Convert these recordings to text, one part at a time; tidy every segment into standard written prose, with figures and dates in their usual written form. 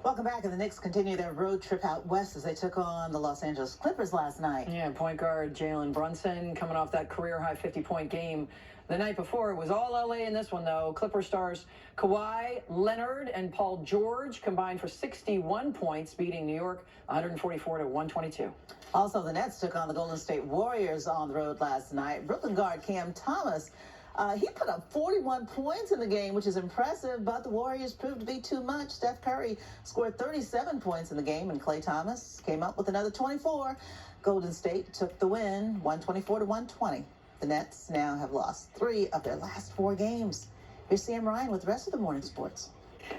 Welcome back. And the Knicks continue their road trip out west as they took on the Los Angeles Clippers last night. Yeah, point guard Jalen Brunson coming off that career-high 50-point game the night before. It was all LA in this one, though. Clipper stars Kawhi Leonard and Paul George combined for 61 points, beating New York 144-122. Also, the Nets took on the Golden State Warriors on the road last night. Brooklyn guard Cam Thomas, he put up 41 points in the game, which is impressive, but the Warriors proved to be too much. Steph Curry scored 37 points in the game, and Klay Thomas came up with another 24. Golden State took the win, 124-120. The Nets now have lost 3 of their last 4 games. Here's Sam Ryan with the rest of the morning sports.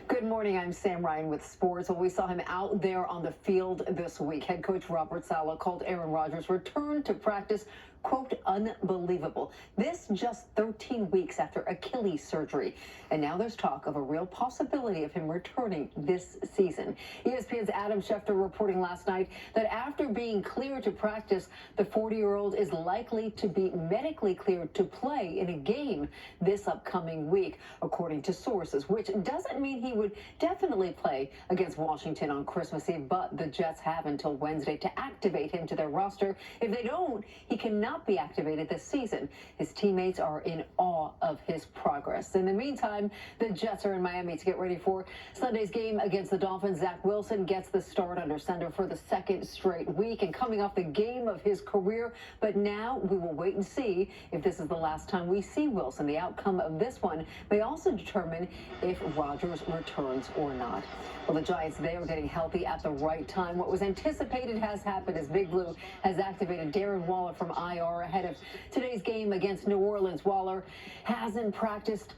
Good morning. I'm Sam Ryan with sports. Well, we saw him out there on the field this week. Head coach Robert Saleh called Aaron Rodgers' return to practice, quote, unbelievable. This just 13 weeks after Achilles surgery. And now there's talk of a real possibility of him returning this season. ESPN's Adam Schefter reporting last night that after being cleared to practice, the 40-year-old is likely to be medically cleared to play in a game this upcoming week, according to sources, which doesn't mean he would definitely play against Washington on Christmas Eve, but the Jets have until Wednesday to activate him to their roster. If they don't, he cannot be activated this season. His teammates are in awe of his progress. In the meantime, the Jets are in Miami to get ready for Sunday's game against the Dolphins. Zach Wilson gets the start under center for the 2nd straight week and coming off the game of his career. But now we will wait and see if this is the last time we see Wilson. The outcome of this one may also determine if Rodgers returns or not. Well, the Giants, they are getting healthy at the right time. What was anticipated has happened as Big Blue has activated Darren Waller from IR ahead of today's game against New Orleans. Waller hasn't practiced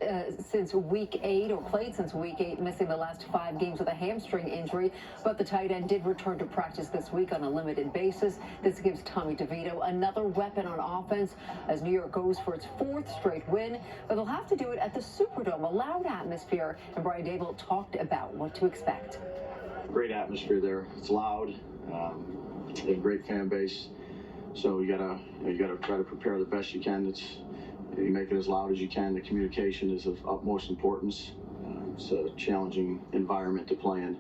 since week 8 or played since week 8, missing the last 5 games with a hamstring injury. But the tight end did return to practice this week on a limited basis. This gives Tommy DeVito another weapon on offense as New York goes for its 4th straight win. But they'll have to do it at the Superdome, a loud atmosphere. And Brian Dable talked about what to expect. Great atmosphere there. It's loud. They have a great fan base. So you gotta try to prepare the best you can. You make it as loud as you can. The communication is of utmost importance. It's a challenging environment to play in.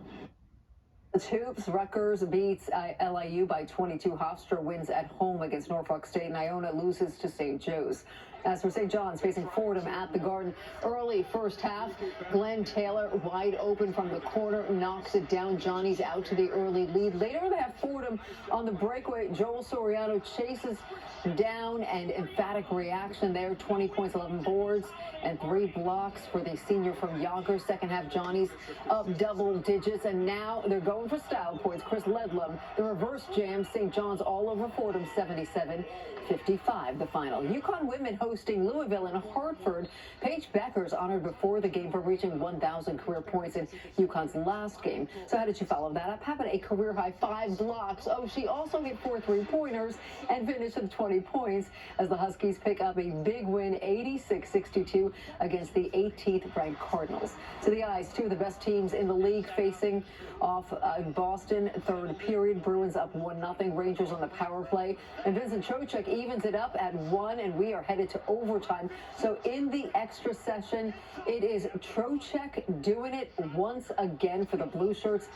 Hoops, Rutgers beats LIU by 22. Hofstra wins at home against Norfolk State, and Iona loses to St. Joe's. As for St. John's facing Fordham at the Garden, early first half, Glenn Taylor wide open from the corner, knocks it down. Johnny's out to the early lead. Later they have Fordham on the breakaway. Joel Soriano chases down, and emphatic reaction there. 20 points, 11 boards, and 3 blocks for the senior from Yonkers. Second half, Johnny's up double digits, and now they're going for style points. Chris Ledlum, the reverse jam. St. John's all over Fordham, 77-55 the final. UConn women hosting Louisville in Hartford. Paige Becker's honored before the game for reaching 1,000 career points in UConn's last game. So how did she follow that up? Having a career-high 5 blocks. Oh, she also hit 4 3-pointers and finished with 20 points as the Huskies pick up a big win, 86-62 against the 18th ranked Cardinals. So the Eyes, 2 of the best teams in the league, facing off in Boston. 3rd period, Bruins up 1-0. Rangers on the power play, and Vincent Trocheck evens it up at 1, and we are headed to overtime. So in the extra session, it is Trocheck doing it once again for the Blue Shirts.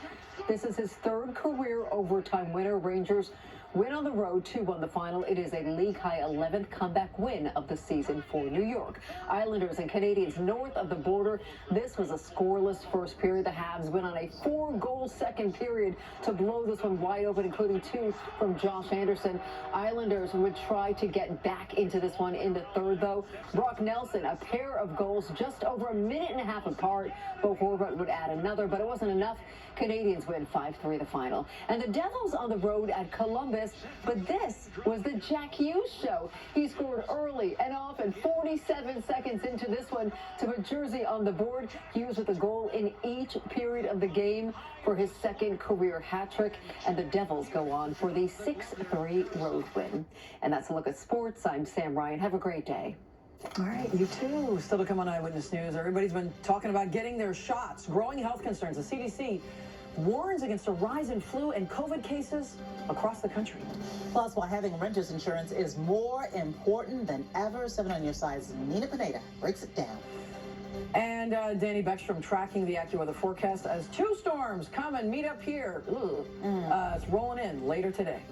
This is his 3rd career overtime winner. Rangers win on the road, 2-1 the final. It is a league-high 11th comeback win of the season for New York. Islanders and Canadians north of the border. This was a scoreless first period. The Habs went on a 4-goal second period to blow this one wide open, including 2 from Josh Anderson. Islanders would try to get back into this one in the 3rd, though. Brock Nelson, a pair of goals just over a minute and a half apart. Bo Horvat would add another, but it wasn't enough. Canadians win 5-3 the final. And the Devils on the road at Columbus, but this was the Jack Hughes show. He scored early and often, 47 seconds into this one to put Jersey on the board. Hughes with a goal in each period of the game for his 2nd career hat trick, and the Devils go on for the 6-3 road win. And that's a look at sports. I'm Sam Ryan. Have a great day. All right, you too. Still to come on Eyewitness News. Everybody's been talking about getting their shots. Growing health concerns. The CDC warns against a rise in flu and COVID cases across the country. Plus, why having renter's insurance is more important than ever. 7 on your side's Nina Pineda breaks it down. And Danny Beckstrom tracking the AccuWeather forecast as 2 storms come and meet up here. It's rolling in later today.